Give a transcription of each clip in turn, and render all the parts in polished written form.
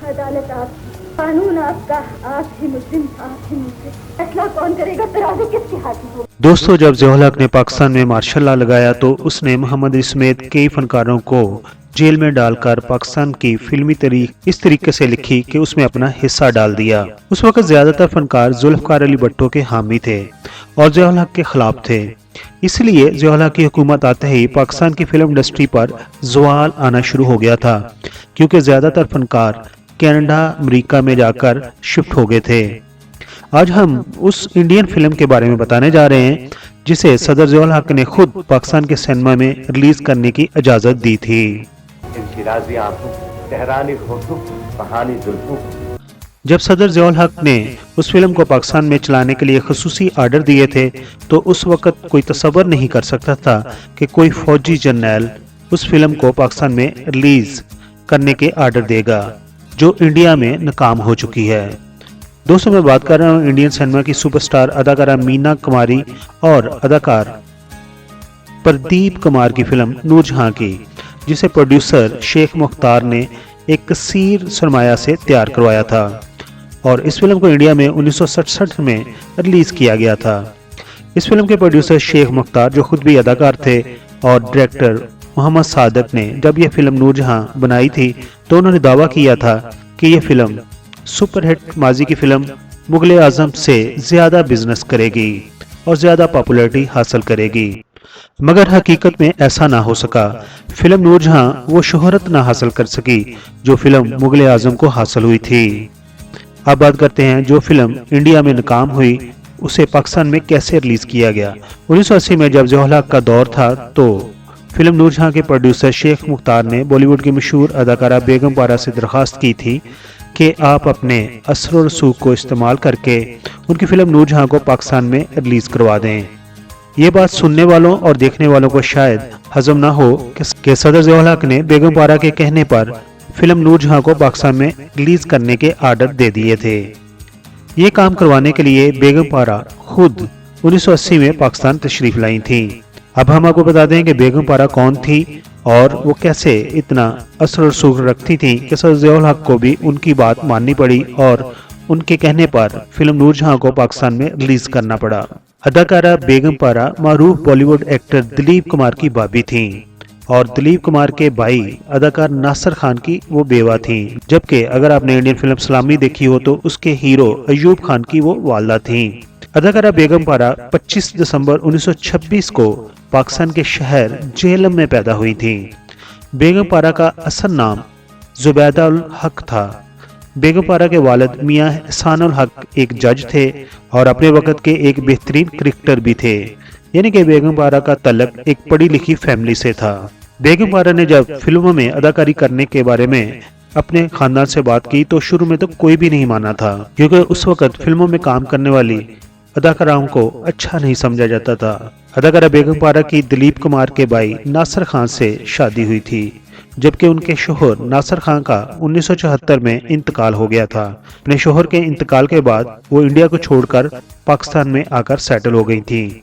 अदालत आपकी, कानून आपका, आप ही मुस्लिम, आप ही मुस्लिम, फैसला कौन करेगा, तराजू किसके हाथ में होगा। दोस्तों, जब ज़िया-उल हक ने पाकिस्तान में मार्शल लॉ लगाया तो उसने मोहम्मद अली समेत कई फनकारों को जेल में डालकर पाकिस्तान की फिल्मी तारीख इस तरीके से लिखी कि उसमें अपना हिस्सा डाल दिया। उस वक्त ज्यादातर फनकार जुल्फकार अली भट्टो के हामी थे और ज़िया-उल हक के खिलाफ थे। इसलिए ज़िया-उल हक की हुकूमत आते ही पाकिस्तान की फिल्म इंडस्ट्री पर ज़वाल आना शुरू हो गया था, क्योंकि ज्यादातर फनकार कनाडा, अमेरिका में जाकर शिफ्ट हो गए थे। आज हम उस इंडियन फिल्म के बारे में बताने जा रहे हैं जिसे सदर ज़िया-उल हक ने खुद पाकिस्तान के सिनेमा में रिलीज करने की इजाजत दी थी। जब सदर ज़िया-उल हक ने उस फिल्म को पाकिस्तान में चलाने के लिए खसूसी आर्डर दिए थे तो उस वक्त कोई तसव्वुर नहीं कर सकता था कि कोई फौजी जर्नल उस फिल्म को पाकिस्तान में रिलीज करने के आर्डर देगा जो इंडिया में नाकाम हो चुकी है। दोस्तों, मैं बात कर रहा हूँ इंडियन सिनेमा की सुपरस्टार अदाकारा मीना कुमारी और अदाकार प्रदीप कुमार की फिल्म नूरजहां की, जिसे प्रोड्यूसर शेख मुख्तार ने एक कसीर सरमाया से तैयार करवाया था और इस फिल्म को इंडिया में 1967 में रिलीज किया गया था। इस फिल्म के प्रोड्यूसर शेख मुख्तार, जो खुद भी अदाकार थे, और डायरेक्टर मोहम्मद सादिक ने जब यह फिल्म नूरजहां बनाई थी तो उन्होंने दावा किया था कि यह फिल्म सुपरहिट माजी की फिल्म मुगल आजम से ज्यादा बिजनेस करेगी और ज्यादा पॉपुलैरिटी हासिल करेगी, मगर हकीकत में ऐसा ना हो सका। फिल्म नूरजहां वो शोहरत ना हासिल कर सकी जो फिल्म मुगल आजम को हासिल हुई थी। अब बात करते हैं जो फिल्म इंडिया में नाकाम हुई उसे पाकिस्तान में कैसे रिलीज किया गया। 1980 में जब ज़िया-उल हक का दौर था तो फिल्म नूरजहां के प्रोड्यूसर शेख मुख्तार ने बॉलीवुड की मशहूर अदाकारा बेगम पारा से दरख्वास्त की थी कि आप अपने असर और रसूख को इस्तेमाल करके उनकी फिल्म नूरजहां को पाकिस्तान में रिलीज करवा दें। ये बात सुनने वालों और देखने वालों को शायद हजम ना हो कि सदर ज़िया-उल हक ने बेगम पारा के कहने पर फिल्म नूरजहां को पाकिस्तान में रिलीज करने के आर्डर दे दिए थे। ये काम करवाने के लिए बेगम पारा खुद 1980 में पाकिस्तान तशरीफ लाई थी। अब हम आपको बता दें कि बेगम पारा कौन थी और वो कैसे इतना असर और रसूख रखती थी कि सदर ज़िया-उल हक को भी उनकी बात माननी पड़ी और उनके कहने पर फिल्म नूरजहां को पाकिस्तान में रिलीज करना पड़ा। अदाकारा बेगम पारा मारूफ बॉलीवुड एक्टर दिलीप कुमार की भाभी थी और दिलीप कुमार के भाई अदाकार नासिर खान की वो बेवा थी, जबकि अगर आपने इंडियन फिल्म सलामी देखी हो तो उसके हीरो अयूब खान की वो वालदा थी। अदाकारा बेगम पारा 25 दिसंबर 1926 को पाकिस्तान के शहर जेहलम में पैदा हुई थी। बेगम पारा का असल नाम जुबैदा उल हक था। बेगम पारा के वालिद मियां एहसानुल हक एक जज थे और अपने वक्त के एक बेहतरीन क्रिकेटर भी थे, यानी कि बेगम पारा का तल्लुक एक पढ़ी लिखी फैमिली से था। बेगम पारा ने जब फिल्मों में अदाकारी करने के बारे में अपने खानदान से बात की तो शुरू में तो कोई भी नहीं माना था, क्योंकि उस वक्त फिल्मों में काम करने वाली अदाकाराओं को अच्छा नहीं समझा जाता था। अदाकारा बेगम पारा की दिलीप कुमार के भाई नासिर खान से शादी हुई थी, जबकि उनके शोहर नासिर खान का 1974 में इंतकाल हो गया था। अपने शोहर के इंतकाल के बाद वो इंडिया को छोड़कर पाकिस्तान में आकर सेटल हो गई थी,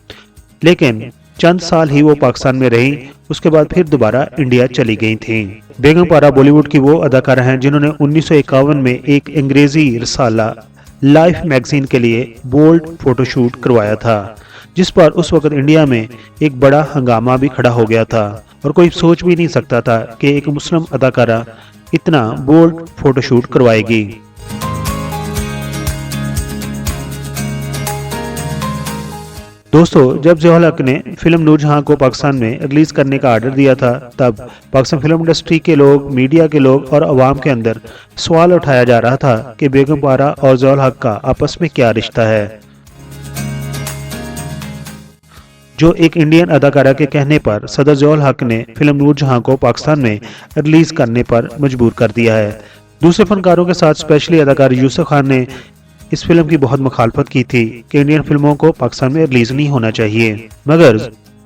लेकिन चंद साल ही वो पाकिस्तान में रही, उसके बाद फिर दोबारा इंडिया चली गई थी। बेगम पारा बॉलीवुड की वो अदाकारा हैं जिन्होंने 1951 में एक अंग्रेजी रसाला लाइफ मैगजीन के लिए बोल्ड फोटोशूट करवाया था, जिस पर उस वक्त इंडिया में एक बड़ा हंगामा भी खड़ा हो गया था और कोई सोच भी नहीं सकता था कि एक मुस्लिम अदाकारा इतना बोल्ड फोटोशूट करवाएगी। दोस्तों, जब ज़िया-उल हक ने फिल्म नूरजहां को पाकिस्तान में रिलीज करने का आर्डर दिया था तब पाकिस्तान फिल्म इंडस्ट्री के लोग, मीडिया के लोग और अवाम के अंदर सवाल उठाया जा रहा था कि बेगम पारा और ज़िया-उल हक का आपस में क्या रिश्ता है, जो एक इंडियन अदाकारा के कहने पर सदर ज़िया-उल हक ने फिल्म नूरजहां को पाकिस्तान में रिलीज करने पर मजबूर कर दिया है। दूसरे फनकारों के साथ स्पेशली अदाकार यूसुफ खान ने इस फिल्म की बहुत मुखालफत की थी कि इंडियन फिल्मों को पाकिस्तान में रिलीज नहीं होना चाहिए, मगर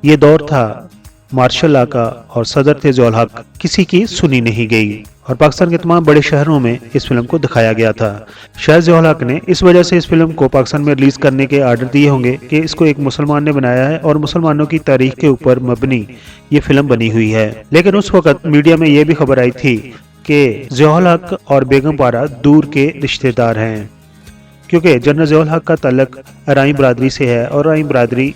ये दौर था मार्शल लॉ का और सदर थे ज़िया-उल हक, किसी की सुनी नहीं गई और पाकिस्तान के तमाम बड़े शहरों में इस फिल्म को दिखाया गया था। शायद ज़िया उल हक ने इस वजह से इस फिल्म को पाकिस्तान में रिलीज करने के आर्डर दिए होंगे कि इसको एक मुसलमान ने बनाया है और मुसलमानों की तारीख के ऊपर मबनी ये फिल्म बनी हुई है। लेकिन उस वक्त मीडिया में ये भी खबर आई थी कि ज़िया उल हक और बेगम पारा दूर के रिश्तेदार हैं, क्योंकि जनरल ज़िया उल हक का तल्लक अराई बरादरी से है और अराई बरादरी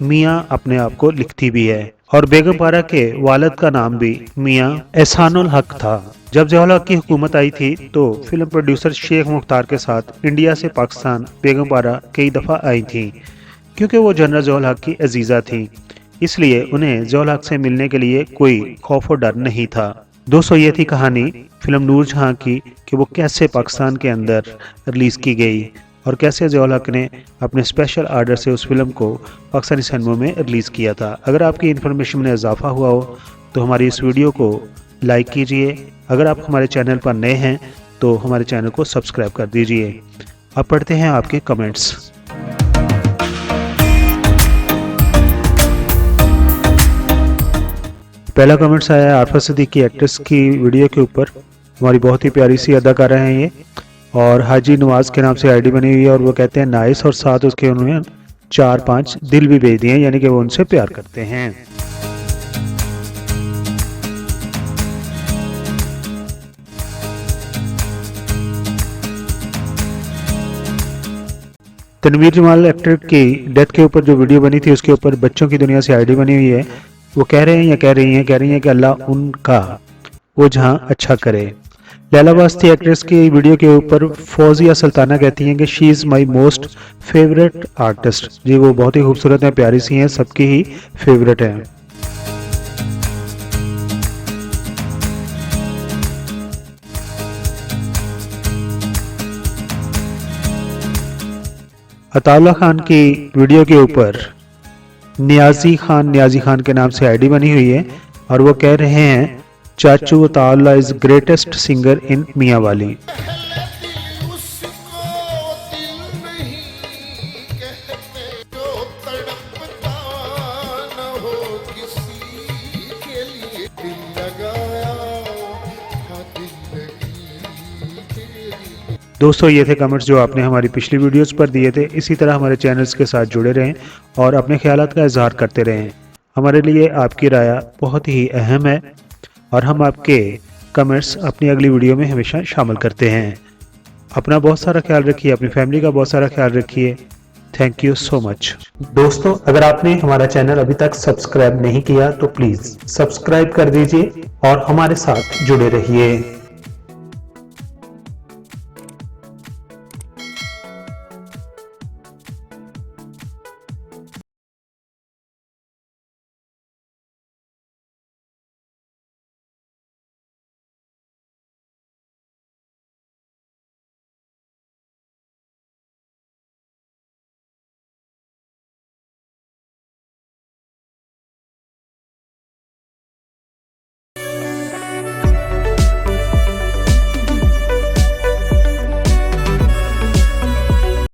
मियाँ अपने आप को लिखती भी है और बेगम पारा के वालिद का नाम भी मियाँ एहसानुल हक था। जब ज़िया उल हक की हुकूमत आई थी तो फिल्म प्रोड्यूसर शेख मुख्तार के साथ इंडिया से पाकिस्तान बेगम पारा कई दफ़ा आई थी, क्योंकि वो जनरल ज़िया उल हक की अजीज़ा थी, इसलिए उन्हें ज़िया उल हक से मिलने के लिए कोई खौफ और डर नहीं था। दोस्तों, ये थी कहानी फिल्म नूर जहां की कि वो कैसे पाकिस्तान के अंदर रिलीज़ की गई और कैसे ज़िया उल हक ने अपने स्पेशल आर्डर से उस फिल्म को पाकिस्तानी सिनेमा में रिलीज़ किया था। अगर आपकी इन्फॉर्मेशन में इजाफा हुआ हो तो हमारी इस वीडियो को लाइक कीजिए। अगर आप हमारे चैनल पर नए हैं तो हमारे चैनल को सब्सक्राइब कर दीजिए। अब पढ़ते हैं आपके कमेंट्स। पहला कमेंट्स आया है आरफा सिद्दीकी एक्ट्रेस की वीडियो के ऊपर। हमारी बहुत ही प्यारी सी अदाकारा हैं ये, और हाजी नवाज के नाम से आईडी बनी हुई है और वो कहते हैं नाइस, और साथ उसके उन्होंने 4-5 दिल भी भेज दिए हैं, यानी कि वो उनसे प्यार करते हैं। तनवीर जमाल एक्टर की डेथ के ऊपर जो वीडियो बनी थी उसके ऊपर बच्चों की दुनिया से आईडी बनी हुई है। वो कह रहे हैं या कह रही हैं कि अल्लाह उनका वो जहां अच्छा करे। लैला वास्ती एक्ट्रेस की वीडियो के ऊपर फौजिया सुल्ताना कहती हैं कि she is my most favourite artist. जी, वो बहुत ही खूबसूरत हैं, प्यारी सी हैं, सबकी ही फेवरेट हैं। अताउल्लाह खान की वीडियो के ऊपर नियाजी खान के नाम से आईडी बनी हुई है और वो कह रहे हैं चाचू Ataullah is greatest singer in Mianwali. दोस्तों, ये थे कमेंट्स जो आपने हमारी पिछली वीडियोस पर दिए थे। इसी तरह हमारे चैनल्स के साथ जुड़े रहें और अपने ख्यालात का इजहार करते रहें। हमारे लिए आपकी राय बहुत ही अहम है और हम आपके कमेंट्स अपनी अगली वीडियो में हमेशा शामिल करते हैं। अपना बहुत सारा ख्याल रखिए, अपनी फैमिली का बहुत सारा ख्याल रखिए। Thank you so much. दोस्तों, अगर आपने हमारा चैनल अभी तक सब्सक्राइब नहीं किया तो प्लीज़ सब्सक्राइब कर दीजिए और हमारे साथ जुड़े रहिए।